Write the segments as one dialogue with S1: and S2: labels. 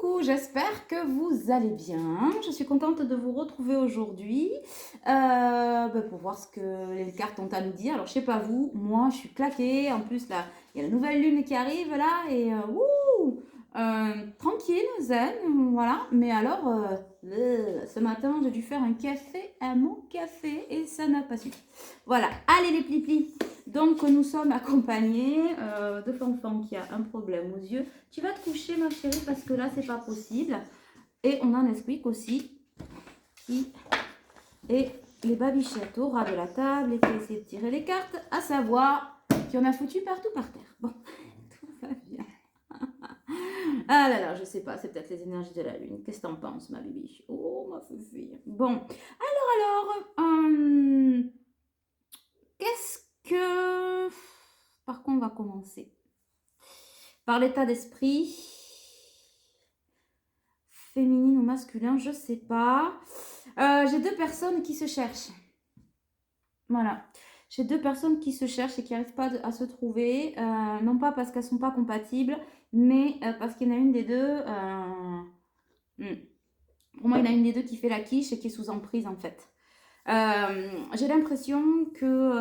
S1: Coucou, j'espère que vous allez bien. Je suis contente de vous retrouver aujourd'hui pour voir ce que les cartes ont à nous dire. Alors, je sais pas vous, moi je suis claquée. En plus, là, il y a la nouvelle lune qui arrive là et tranquille, zen, voilà. Mais alors, ce matin, j'ai dû faire un café à mon café et ça n'a pas suffi. Voilà, allez les plis-plis. Donc, nous sommes accompagnés de Fanfan qui a un problème aux yeux. Tu vas te coucher, ma chérie, parce que là, c'est pas possible. Et on a Nesquik aussi, qui est les babichettes au ras de la table et qui essaie de tirer les cartes, à savoir qu'il y en a foutu partout par terre. Bon, tout va bien. Ah là là, je sais pas, c'est peut-être les énergies de la lune. Qu'est-ce que t'en penses, ma bibiche? Oh, ma fille. Bon, qu'est-ce que... Par quoi on va commencer? Par l'état d'esprit féminine ou masculin, je sais pas. J'ai deux personnes qui se cherchent. Voilà. J'ai deux personnes qui se cherchent et qui n'arrivent pas à se trouver. Non pas parce qu'elles ne sont pas compatibles, mais parce qu'il y en a une des deux. Pour moi, il y en a une des deux qui fait la quiche et qui est sous emprise en fait. J'ai l'impression que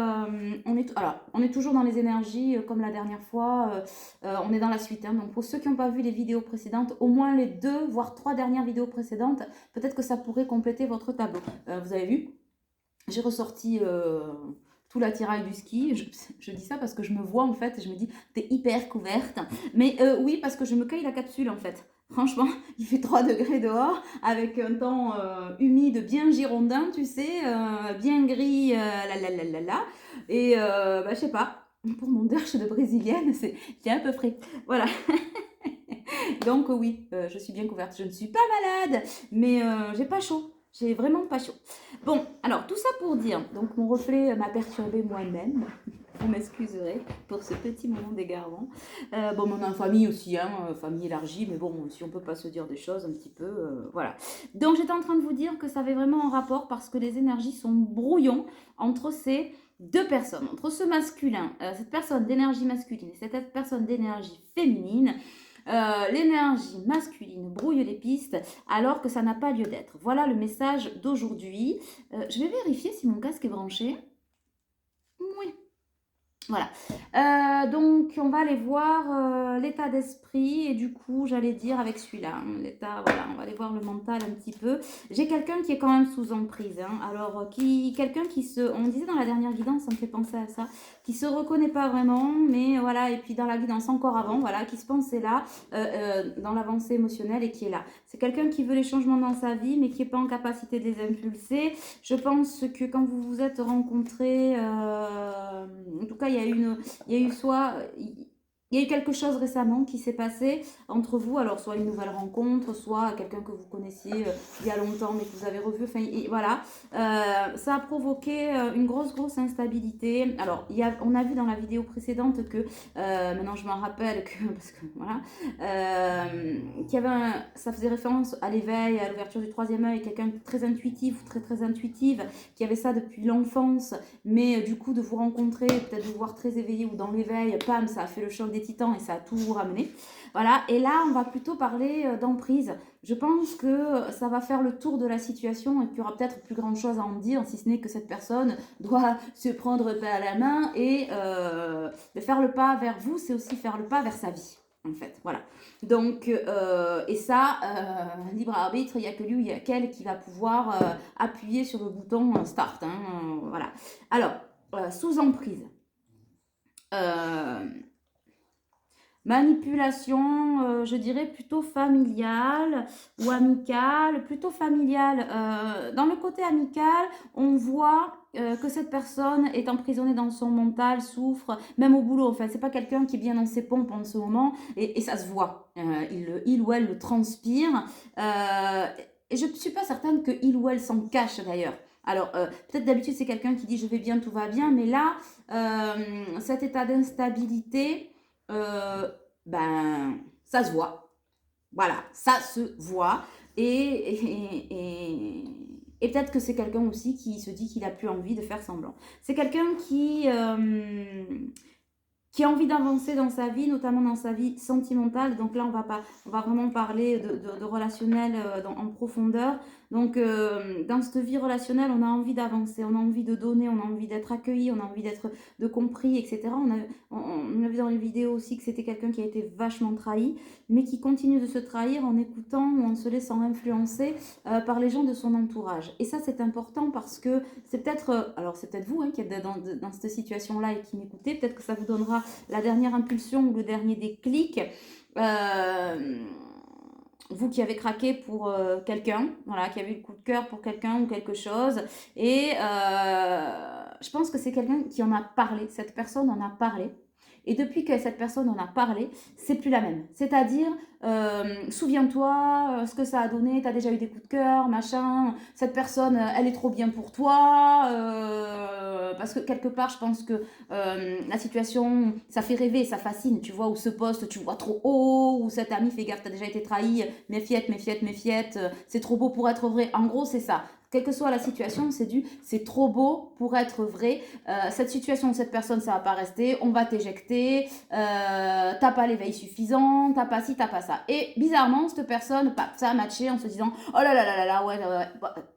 S1: on est toujours dans les énergies comme la dernière fois. On est dans la suite. Hein. Donc pour ceux qui n'ont pas vu les vidéos précédentes, au moins les deux voire trois dernières vidéos précédentes, peut-être que ça pourrait compléter votre tableau. Vous avez vu, j'ai ressorti tout l'attirail du ski. Je dis ça parce que je me vois en fait et je me dis t'es hyper couverte. Mais oui, parce que je me caille la capsule en fait. Franchement, il fait 3 degrés dehors avec un temps humide, bien girondin, tu sais, bien gris, là. Et je sais pas, pour mon derche de brésilienne, c'est un peu frais. Voilà. Donc oui, je suis bien couverte. Je ne suis pas malade, mais j'ai pas chaud. J'ai vraiment pas chaud. Bon, alors tout ça pour dire, donc mon reflet m'a perturbée moi-même. Vous m'excuserez pour ce petit moment d'égarement. Bon, on est en famille aussi, hein, famille élargie, mais bon, si on peut pas se dire des choses un petit peu, voilà. Donc j'étais en train de vous dire que ça avait vraiment un rapport parce que les énergies sont brouillons entre ces deux personnes, entre ce masculin, cette personne d'énergie masculine et cette personne d'énergie féminine. L'énergie masculine brouille les pistes alors que ça n'a pas lieu d'être. Voilà le message d'aujourd'hui. Je vais vérifier si mon casque est branché. Oui, voilà. Donc, on va aller voir l'état d'esprit et du coup, j'allais dire avec celui-là, hein, l'état, voilà, on va aller voir le mental un petit peu. J'ai quelqu'un qui est quand même sous emprise. Hein, alors, quelqu'un qui on disait dans la dernière guidance, ça me fait penser à ça, qui se reconnaît pas vraiment, mais voilà, et puis dans la guidance encore avant, voilà, qui se pensait là, dans l'avancée émotionnelle et qui est là. C'est quelqu'un qui veut les changements dans sa vie, mais qui n'est pas en capacité de les impulser. Je pense que quand vous vous êtes rencontrés, en tout cas, il y a eu quelque chose récemment qui s'est passé entre vous, alors soit une nouvelle rencontre, soit quelqu'un que vous connaissiez il y a longtemps mais que vous avez revu, enfin voilà, ça a provoqué une grosse instabilité. Alors on a vu dans la vidéo précédente que, maintenant je m'en rappelle que, parce que voilà, qu'il y avait ça faisait référence à l'éveil, à l'ouverture du troisième œil, quelqu'un de très intuitif ou très intuitive, qui avait ça depuis l'enfance, mais du coup de vous rencontrer, peut-être de vous voir très éveillé ou dans l'éveil, pam, ça a fait le choc des titans et ça a tout ramené. Voilà, et là on va plutôt parler d'emprise. Je pense que ça va faire le tour de la situation et qu'il y aura peut-être plus grand chose à en dire, si ce n'est que cette personne doit se prendre par la main et de faire le pas vers vous, c'est aussi faire le pas vers sa vie. En fait, voilà. Donc, et ça, libre arbitre, il n'y a que lui ou il y a qu'elle qui va pouvoir appuyer sur le bouton start. Hein, voilà. Alors, sous emprise. Manipulation, je dirais plutôt familiale ou amicale, plutôt familiale. Dans le côté amical, on voit que cette personne est emprisonnée dans son mental, souffre, même au boulot en fait. C'est pas quelqu'un qui est bien dans ses pompes en ce moment et ça se voit. Il ou elle le transpire. Et je ne suis pas certaine que il ou elle s'en cache d'ailleurs. Alors, peut-être d'habitude c'est quelqu'un qui dit je vais bien, tout va bien, mais là, cet état d'instabilité, ça se voit. Voilà, ça se voit. Et peut-être que c'est quelqu'un aussi qui se dit qu'il n'a plus envie de faire semblant. C'est quelqu'un qui a envie d'avancer dans sa vie, notamment dans sa vie sentimentale. Donc là, on va vraiment parler de relationnel en profondeur. Donc, dans cette vie relationnelle, on a envie d'avancer, on a envie de donner, on a envie d'être accueilli, on a envie d'être de compris, etc. On a vu dans les vidéos aussi que c'était quelqu'un qui a été vachement trahi, mais qui continue de se trahir en écoutant ou en se laissant influencer par les gens de son entourage. Et ça, c'est important parce que c'est peut-être, alors c'est peut-être vous qui êtes dans cette situation-là et qui m'écoutez, peut-être que ça vous donnera la dernière impulsion ou le dernier déclic. Vous qui avez craqué pour quelqu'un, voilà, qui avez eu le coup de cœur pour quelqu'un ou quelque chose, et je pense que c'est quelqu'un qui en a parlé, cette personne en a parlé, et depuis que cette personne en a parlé, c'est plus la même. C'est-à-dire, souviens-toi ce que ça a donné, tu as déjà eu des coups de cœur, machin, cette personne, elle est trop bien pour toi, parce que quelque part, je pense que la situation, ça fait rêver, ça fascine, tu vois, ou ce poste, tu vois trop haut, ou cet ami, fais gaffe, t'as déjà été trahi, méfiette, méfiette, méfiette, c'est trop beau pour être vrai. En gros, c'est ça. Quelle que soit la situation, c'est trop beau pour être vrai. Cette situation, cette personne, ça va pas rester. On va t'éjecter. T'as pas l'éveil suffisant. T'as pas ci, t'as pas ça. Et bizarrement, cette personne, ça a matché en se disant, oh là là là là là, ouais, ouais.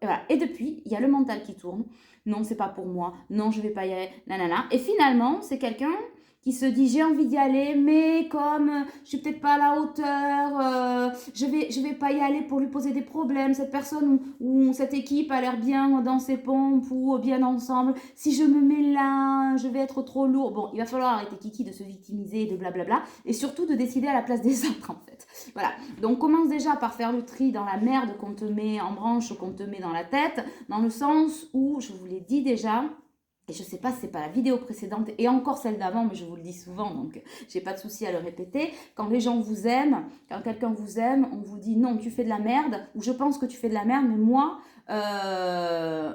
S1: Et voilà. Et depuis, il y a le mental qui tourne. Non, c'est pas pour moi. Non, je vais pas y aller. Nanana. Et finalement, c'est quelqu'un qui se dit j'ai envie d'y aller, mais comme je suis peut-être pas à la hauteur, je vais pas y aller pour lui poser des problèmes. Cette personne ou cette équipe a l'air bien dans ses pompes ou bien ensemble. Si je me mets là, je vais être trop lourd. Bon, il va falloir arrêter Kiki de se victimiser, de blablabla, et surtout de décider à la place des autres en fait. Voilà. Donc commence déjà par faire le tri dans la merde qu'on te met en branche, qu'on te met dans la tête, dans le sens où je vous l'ai dit déjà. Et je ne sais pas si c'est pas la vidéo précédente et encore celle d'avant, mais je vous le dis souvent, donc j'ai pas de souci à le répéter. Quand les gens vous aiment, quand quelqu'un vous aime, on vous dit non, tu fais de la merde, ou je pense que tu fais de la merde, mais moi, je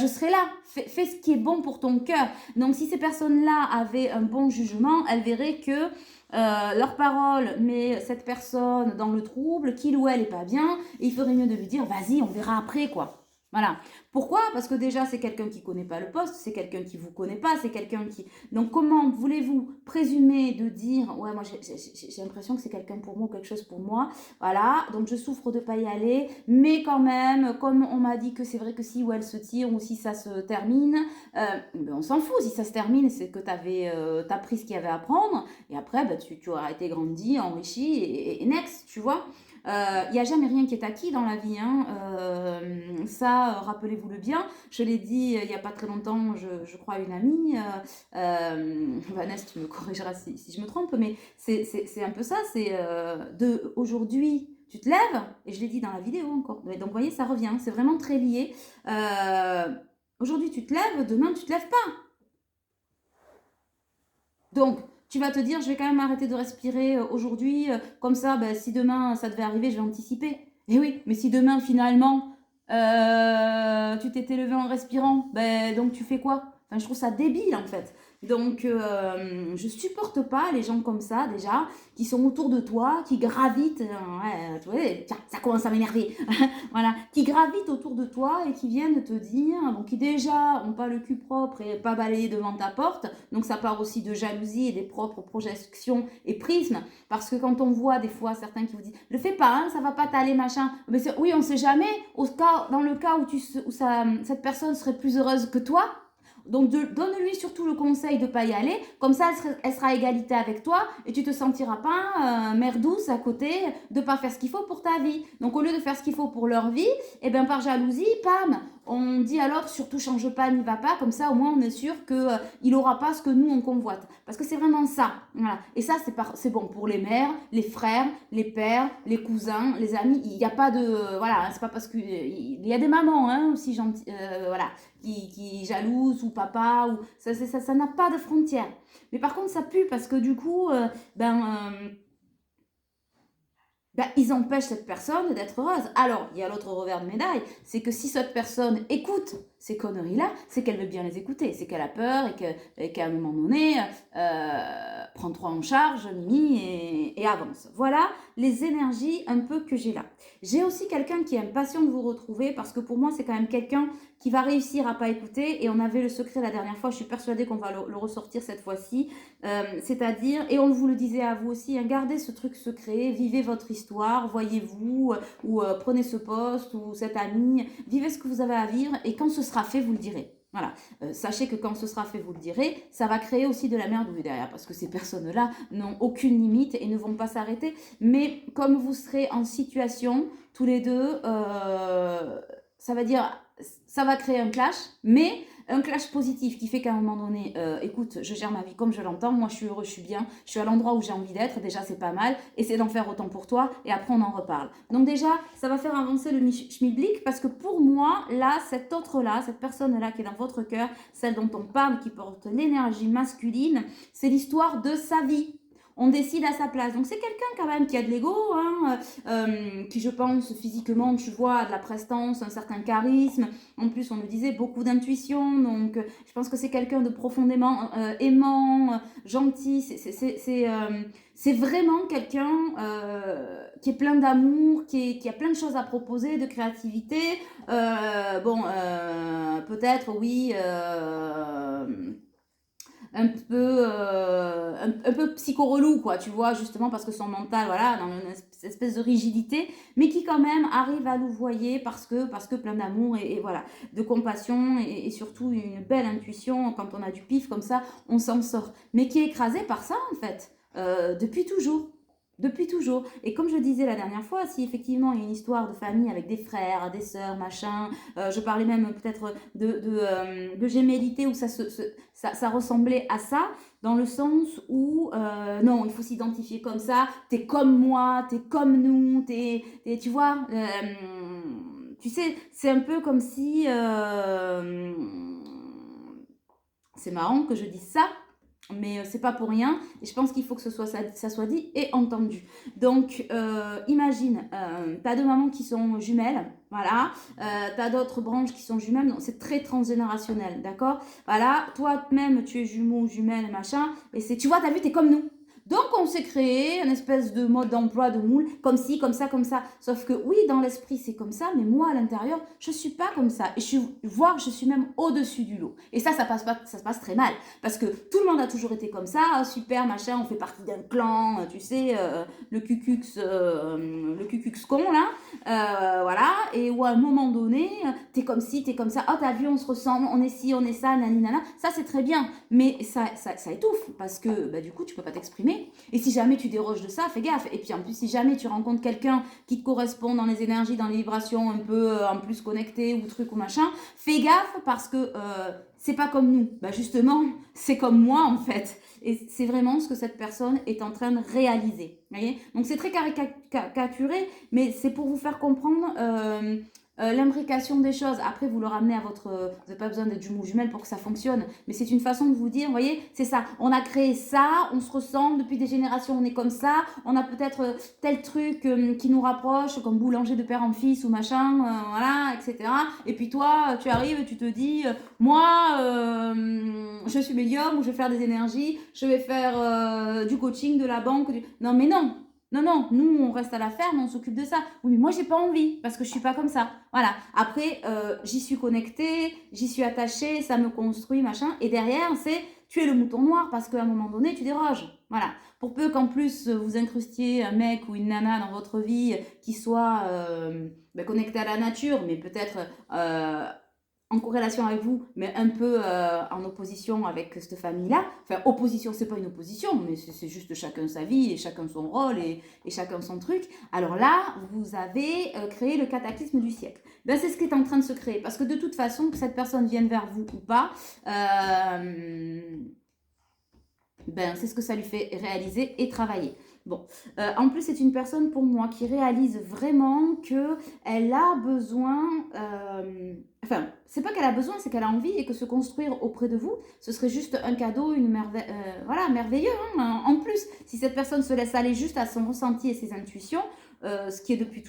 S1: serai là. Fais ce qui est bon pour ton cœur. Donc si ces personnes-là avaient un bon jugement, elles verraient que leur parole met cette personne dans le trouble, qu'il ou elle est pas bien, et il ferait mieux de lui dire vas-y, on verra après quoi. Voilà. Pourquoi? Parce que déjà, c'est quelqu'un qui ne connaît pas le poste, c'est quelqu'un qui ne vous connaît pas, c'est quelqu'un qui... Donc, comment voulez-vous présumer de dire, ouais, moi, j'ai l'impression que c'est quelqu'un pour moi ou quelque chose pour moi. Voilà, donc je souffre de ne pas y aller, mais quand même, comme on m'a dit que c'est vrai que si ou elle se tire ou si ça se termine, on s'en fout. Si ça se termine, c'est que t'as pris ce qu'il y avait à prendre, et après, tu auras été grandi, enrichi, et next, tu vois. Il n'y a jamais rien qui est acquis dans la vie. Hein. Ça, rappelez-vous le bien. Je l'ai dit il n'y a pas très longtemps, je crois, à une amie. Vanessa, tu me corrigeras si je me trompe, mais c'est un peu ça. C'est de aujourd'hui, tu te lèves, et je l'ai dit dans la vidéo encore. Donc, vous voyez, ça revient. C'est vraiment très lié. Aujourd'hui, tu te lèves, demain, tu te lèves pas. Donc, tu vas te dire, je vais quand même arrêter de respirer aujourd'hui, comme ça, si demain ça devait arriver, je vais anticiper. Et oui, mais si demain finalement tu t'étais levé en respirant, donc tu fais quoi? Enfin, je trouve ça débile en fait. Donc, je supporte pas les gens comme ça déjà, qui sont autour de toi, qui gravitent, tu vois, tiens, ça commence à m'énerver, voilà, qui gravitent autour de toi et qui viennent te dire, bon, qui déjà ont pas le cul propre et pas balayé devant ta porte, donc ça part aussi de jalousie et des propres projections et prismes, parce que quand on voit des fois certains qui vous disent, le fais pas, hein, ça va pas t'aller, machin, mais oui, on sait jamais, dans le cas où cette personne serait plus heureuse que toi. Donc, donne-lui surtout le conseil de ne pas y aller. Comme ça, elle sera à égalité avec toi et tu ne te sentiras pas mère douce à côté de ne pas faire ce qu'il faut pour ta vie. Donc, au lieu de faire ce qu'il faut pour leur vie, par jalousie, pam, on dit à l'autre surtout change pas, n'y va pas. Comme ça, au moins, on est sûr qu'il n'aura pas ce que nous, on convoite. Parce que c'est vraiment ça. Voilà. Et ça, c'est bon pour les mères, les frères, les pères, les cousins, les amis. Il n'y a pas de... Voilà, c'est pas parce que... Il y a des mamans hein, aussi gentilles. Voilà. Qui jalouse ou papa ou ça n'a pas de frontières, mais par contre ça pue parce que du coup ils empêchent cette personne d'être heureuse. Alors il y a l'autre revers de médaille, c'est que si cette personne écoute ces conneries là, c'est qu'elle veut bien les écouter, c'est qu'elle a peur et qu'à un moment donné prend toi en charge Mimi et avance. Voilà, les énergies un peu que j'ai là. J'ai aussi quelqu'un qui est impatient de vous retrouver parce que pour moi, c'est quand même quelqu'un qui va réussir à pas écouter. Et on avait le secret la dernière fois, je suis persuadée qu'on va le ressortir cette fois-ci. C'est-à-dire, et on vous le disait à vous aussi, hein, gardez ce truc secret, vivez votre histoire, voyez-vous, ou prenez ce poste ou cet ami, vivez ce que vous avez à vivre et quand ce sera fait, vous le direz. Voilà, sachez que quand ce sera fait, vous le direz, ça va créer aussi de la merdouille derrière, parce que ces personnes-là n'ont aucune limite et ne vont pas s'arrêter. Mais comme vous serez en situation, tous les deux, ça va dire, ça va créer un clash, mais un clash positif qui fait qu'à un moment donné, écoute, je gère ma vie comme je l'entends, moi je suis heureux, je suis bien, je suis à l'endroit où j'ai envie d'être, déjà c'est pas mal, essaie d'en faire autant pour toi, et après on en reparle. Donc déjà, ça va faire avancer le schmilblick, parce que pour moi, là, cette autre-là, cette personne-là qui est dans votre cœur, celle dont on parle, qui porte l'énergie masculine, c'est l'histoire de sa vie. On décide à sa place. Donc c'est quelqu'un quand même qui a de l'ego, hein, qui je pense physiquement, tu vois, a de la prestance, un certain charisme. En plus, on le disait, beaucoup d'intuition. Donc je pense que c'est quelqu'un de profondément aimant, gentil. C'est vraiment quelqu'un qui est plein d'amour, qui a plein de choses à proposer, de créativité. Peut-être, oui... un peu psycho-relou, quoi, tu vois, justement parce que son mental, voilà, dans une espèce de rigidité, mais qui quand même arrive à louvoyer parce que plein d'amour et voilà, de compassion et surtout une belle intuition. Quand on a du pif comme ça, on s'en sort. Mais qui est écrasé par ça, en fait, depuis toujours. Depuis toujours. Et comme je disais la dernière fois, si effectivement il y a une histoire de famille avec des frères, des sœurs, machin, je parlais même peut-être de gémellité où ça ressemblait à ça, dans le sens où non, il faut s'identifier comme ça, t'es comme moi, t'es comme nous, tu vois, tu sais, c'est un peu comme si... c'est marrant que je dise ça, mais c'est pas pour rien et je pense qu'il faut que ça soit dit et entendu. Donc imagine, t'as deux mamans qui sont jumelles, voilà, t'as d'autres branches qui sont jumelles, donc c'est très transgénérationnel, d'accord, voilà, toi-même tu es jumeau ou jumelle, machin, et c'est, tu vois, t'as vu, t'es comme nous. Donc on s'est créé une espèce de mode d'emploi, de moule, comme ci, comme ça, comme ça. Sauf que oui, dans l'esprit c'est comme ça, mais moi à l'intérieur, je suis pas comme ça. Et voire je suis même au-dessus du lot. Et ça se passe très mal. Parce que tout le monde a toujours été comme ça, ah, super, machin, on fait partie d'un clan, tu sais, le cucux con là. Voilà, et où à un moment donné, t'es comme ci, t'es comme ça, oh t'as vu, on se ressemble, on est ci, on est ça, naninana. Ça c'est très bien, mais ça étouffe, parce que bah, du coup tu peux pas t'exprimer. Et si jamais tu déroges de ça, fais gaffe. Et puis en plus, si jamais tu rencontres quelqu'un qui te correspond dans les énergies, dans les vibrations un peu en plus connectées ou truc ou machin, fais gaffe parce que c'est pas comme nous. Bah justement, c'est comme moi en fait. Et c'est vraiment ce que cette personne est en train de réaliser. Voyez, donc c'est très caricaturé, mais c'est pour vous faire comprendre l'imbrication des choses. Après, vous le ramenez à votre... vous n'avez pas besoin d'être jumeau ou jumelle pour que ça fonctionne. Mais c'est une façon de vous dire, vous voyez, c'est ça. On a créé ça, on se ressemble, depuis des générations, on est comme ça. On a peut-être tel truc qui nous rapproche, comme boulanger de père en fils ou machin, voilà, etc. Et puis toi, tu arrives, tu te dis, moi, je suis médium, ou je vais faire des énergies, je vais faire du coaching, de la banque. Non, mais non. Non, non, nous, on reste à la ferme, on s'occupe de ça. Oui, mais moi, j'ai pas envie, parce que je suis pas comme ça. Voilà. Après, j'y suis connectée, j'y suis attachée, ça me construit, machin. Et derrière, c'est, tu es le mouton noir, parce qu'à un moment donné, tu déroges. Voilà. Pour peu qu'en plus, vous incrustiez un mec ou une nana dans votre vie qui soit connecté à la nature, mais peut-être... en corrélation avec vous, mais un peu en opposition avec cette famille-là. Enfin, opposition, c'est pas une opposition, mais c'est juste chacun sa vie et chacun son rôle et chacun son truc. Alors là, vous avez créé le cataclysme du siècle. Ben, c'est ce qui est en train de se créer, parce que de toute façon, que cette personne vienne vers vous ou pas, c'est ce que ça lui fait réaliser et travailler. Bon, en plus, c'est une personne pour moi qui réalise vraiment qu'elle a besoin... enfin, c'est pas qu'elle a besoin, c'est qu'elle a envie et que se construire auprès de vous, ce serait juste un cadeau, voilà, merveilleux. Hein, en plus, si cette personne se laisse aller juste à son ressenti et ses intuitions, ce qui est depuis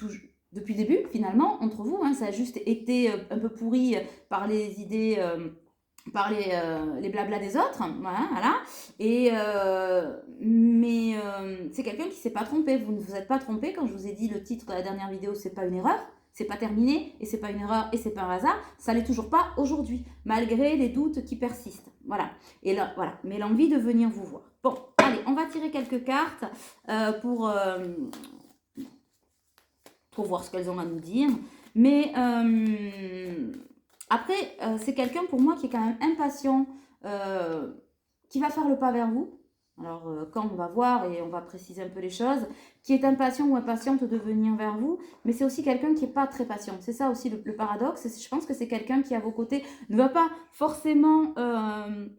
S1: le début, finalement, entre vous, hein, ça a juste été un peu pourri par les idées... par les blablas des autres, voilà. Et, mais c'est quelqu'un qui ne s'est pas trompé. Vous ne vous êtes pas trompé quand je vous ai dit le titre de la dernière vidéo, c'est pas une erreur, c'est pas terminé, et c'est pas une erreur, et c'est pas un hasard. Ça l'est toujours pas aujourd'hui, malgré les doutes qui persistent. Voilà. Et là, voilà. Mais l'envie de venir vous voir. Bon, allez, on va tirer quelques cartes pour voir ce qu'elles ont à nous dire. Mais après, c'est quelqu'un pour moi qui est quand même impatient, qui va faire le pas vers vous. Alors, quand on va voir et on va préciser un peu les choses, qui est impatient ou impatiente de venir vers vous, mais c'est aussi quelqu'un qui n'est pas très patient. C'est ça aussi le paradoxe. Je pense que c'est quelqu'un qui, à vos côtés, ne va pas forcément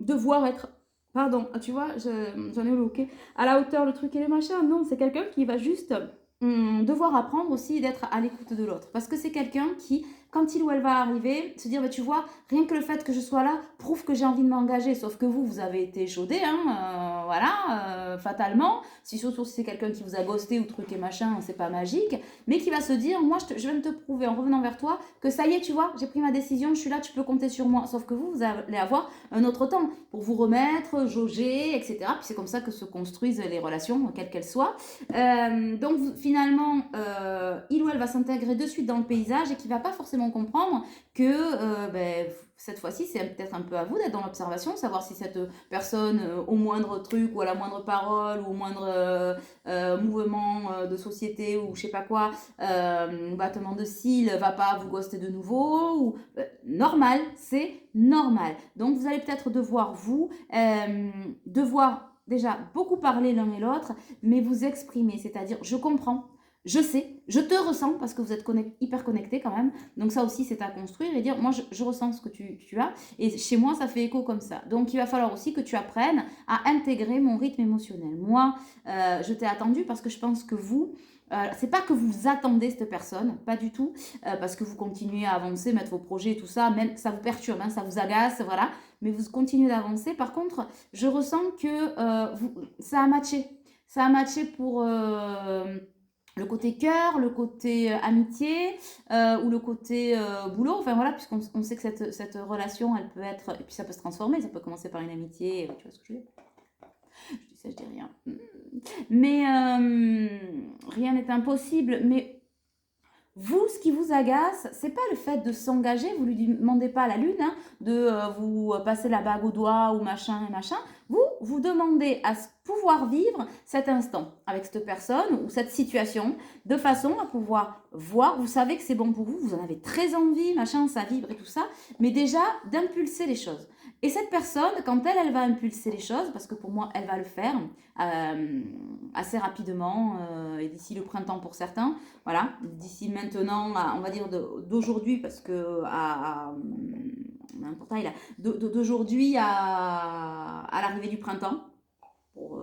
S1: devoir être... Pardon, tu vois, j'en ai bloqué. À la hauteur, le truc et les machins. Non, c'est quelqu'un qui va juste devoir apprendre aussi d'être à l'écoute de l'autre. Parce que c'est quelqu'un qui, quand il ou elle va arriver, se dire, bah, tu vois, rien que le fait que je sois là prouve que j'ai envie de m'engager. Sauf que vous avez été chaudé, hein, voilà, fatalement. Surtout si c'est quelqu'un qui vous a ghosté ou truc et machin, c'est pas magique. Mais qui va se dire, moi, je viens de te prouver en revenant vers toi que ça y est, tu vois, j'ai pris ma décision, je suis là, tu peux compter sur moi. Sauf que vous allez avoir un autre temps pour vous remettre, jauger, etc. Puis c'est comme ça que se construisent les relations, quelles qu'elles soient. Donc finalement, il ou elle va s'intégrer de suite dans le paysage et qui ne va pas forcément comprendre que cette fois-ci, c'est peut-être un peu à vous d'être dans l'observation, savoir si cette personne, au moindre truc ou à la moindre parole ou au moindre mouvement de société ou je sais pas quoi, battement de cils, va pas vous ghoster de nouveau. Ou, normal, c'est normal. Donc vous allez peut-être devoir devoir déjà beaucoup parler l'un et l'autre, mais vous exprimer, c'est-à-dire je comprends, je sais, je te ressens parce que vous êtes hyper connecté quand même. Donc ça aussi c'est à construire et dire moi je ressens ce que tu as et chez moi ça fait écho comme ça. Donc il va falloir aussi que tu apprennes à intégrer mon rythme émotionnel. Moi je t'ai attendu parce que je pense que vous c'est pas que vous attendez cette personne, pas du tout, parce que vous continuez à avancer, mettre vos projets et tout ça, même ça vous perturbe, hein, ça vous agace, voilà, mais vous continuez d'avancer. Par contre, je ressens que ça a matché. Ça a matché pour le côté cœur, le côté amitié ou le côté boulot. Enfin voilà, puisqu'on sait que cette relation, elle peut être... Et puis ça peut se transformer, ça peut commencer par une amitié, tu vois ce que je veux dire. Je dis ça, je dis rien. Mais rien n'est impossible. Mais vous, ce qui vous agace, c'est pas le fait de s'engager, vous lui demandez pas à la lune de vous passer la bague au doigt ou machin et machin. Vous demandez à pouvoir vivre cet instant avec cette personne ou cette situation de façon à pouvoir voir, vous savez que c'est bon pour vous, vous en avez très envie, machin, ça vibre et tout ça, mais déjà d'impulser les choses. Et cette personne, quand elle va impulser les choses, parce que pour moi, elle va le faire assez rapidement, et d'ici le printemps pour certains, voilà, d'ici maintenant, on va dire d'aujourd'hui, parce que un portail là, d'aujourd'hui à l'arrivée du printemps, pour,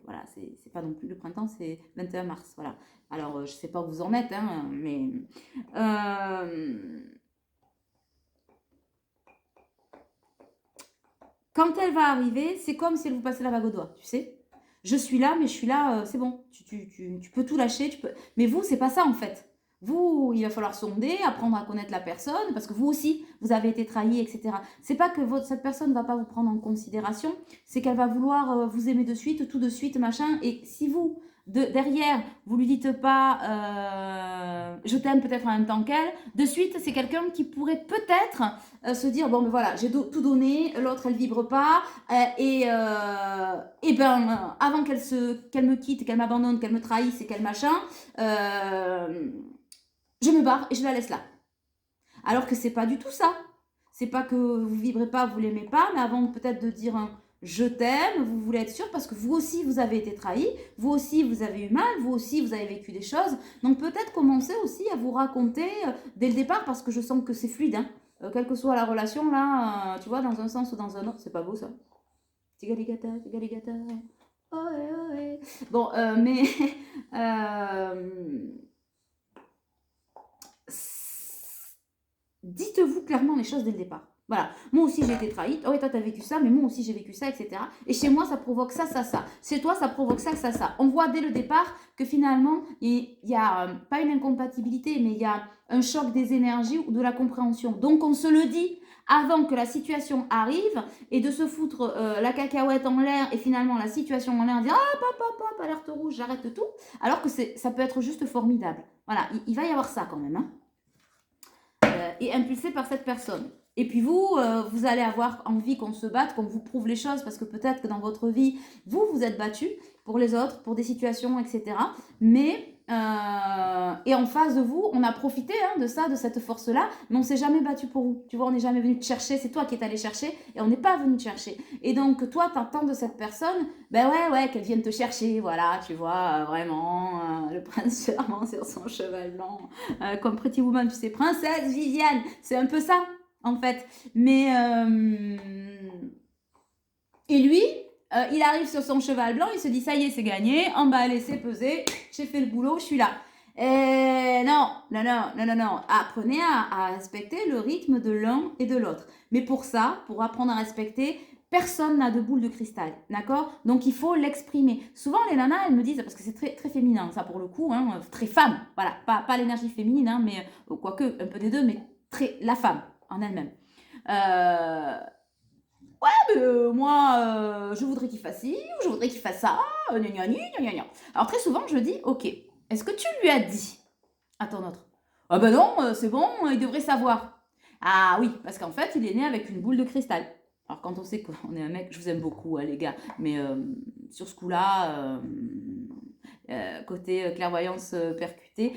S1: voilà, c'est pas non plus le printemps, c'est 21 mars, voilà. Alors, je sais pas où vous en êtes, hein, mais... quand elle va arriver, c'est comme si elle vous passait la bague au doigt, tu sais. Je suis là, mais je suis là, c'est bon. Tu peux tout lâcher, tu peux... Mais vous, c'est pas ça en fait. Vous, il va falloir sonder, apprendre à connaître la personne, parce que vous aussi, vous avez été trahi, etc. C'est pas que cette personne ne va pas vous prendre en considération, c'est qu'elle va vouloir vous aimer de suite, tout de suite, machin. Et si vous, derrière, vous lui dites pas je t'aime peut-être en même temps qu'elle, de suite, c'est quelqu'un qui pourrait peut-être se dire bon ben voilà, j'ai tout donné, l'autre elle vibre pas, et ben avant qu'elle me quitte, qu'elle m'abandonne, qu'elle me trahisse et qu'elle machin, je me barre et je la laisse là. Alors que c'est pas du tout ça. C'est pas que vous vibrez pas, vous l'aimez pas, mais avant peut-être de dire un je t'aime, vous voulez être sûr parce que vous aussi vous avez été trahi, vous aussi vous avez eu mal, vous aussi vous avez vécu des choses. Donc peut-être commencer aussi à vous raconter dès le départ parce que je sens que c'est fluide, hein. Quelle que soit la relation là, tu vois, dans un sens ou dans un autre, c'est pas beau ça. Tigaligata, tigaligata. Ohé, ohé. Bon, mais dites-vous clairement les choses dès le départ. Voilà, moi aussi j'ai été trahie. Oh, ouais, toi t'as vécu ça, mais moi aussi j'ai vécu ça, etc. Et chez moi ça provoque ça, ça, ça. Chez toi ça provoque ça, ça, ça. On voit dès le départ que finalement il y a pas une incompatibilité, mais il y a un choc des énergies ou de la compréhension. Donc on se le dit avant que la situation arrive et de se foutre la cacahuète en l'air et finalement la situation en l'air, dire ah hop hop hop, alerte rouge, j'arrête tout, alors que ça peut être juste formidable. Voilà, il va y avoir ça quand même, hein. Et impulsé par cette personne. Et puis vous, vous allez avoir envie qu'on se batte, qu'on vous prouve les choses, parce que peut-être que dans votre vie, vous êtes battu pour les autres, pour des situations, etc. Mais, et en face de vous, on a profité de ça, de cette force-là, mais on ne s'est jamais battu pour vous. Tu vois, on n'est jamais venu te chercher, c'est toi qui es allé chercher, et on n'est pas venu te chercher. Et donc, toi, tu attends de cette personne, ben ouais, qu'elle vienne te chercher, voilà, tu vois, vraiment, le prince charmant sur son cheval blanc, comme Pretty Woman, tu sais, princesse Viviane, c'est un peu ça, en fait. Mais, et lui, il arrive sur son cheval blanc, il se dit, ça y est, c'est gagné, emballé, c'est pesé, j'ai fait le boulot, je suis là. Et non, apprenez à respecter le rythme de l'un et de l'autre. Mais pour ça, pour apprendre à respecter, personne n'a de boule de cristal, d'accord? Donc il faut l'exprimer. Souvent les nanas, elles me disent, parce que c'est très, très féminin, ça pour le coup, très femme, voilà, pas l'énergie féminine, mais quoique un peu des deux, mais très la femme en elle-même. Ouais, mais moi, je voudrais qu'il fasse ci, ou je voudrais qu'il fasse ça, gna gna gna gna gna. Alors très souvent, je dis, ok, est-ce que tu lui as dit à ton autre? Ah ben non, c'est bon, il devrait savoir. Ah oui, parce qu'en fait, il est né avec une boule de cristal. Alors quand on sait qu'on est un mec, je vous aime beaucoup, les gars, mais sur ce coup-là, côté clairvoyance percutée,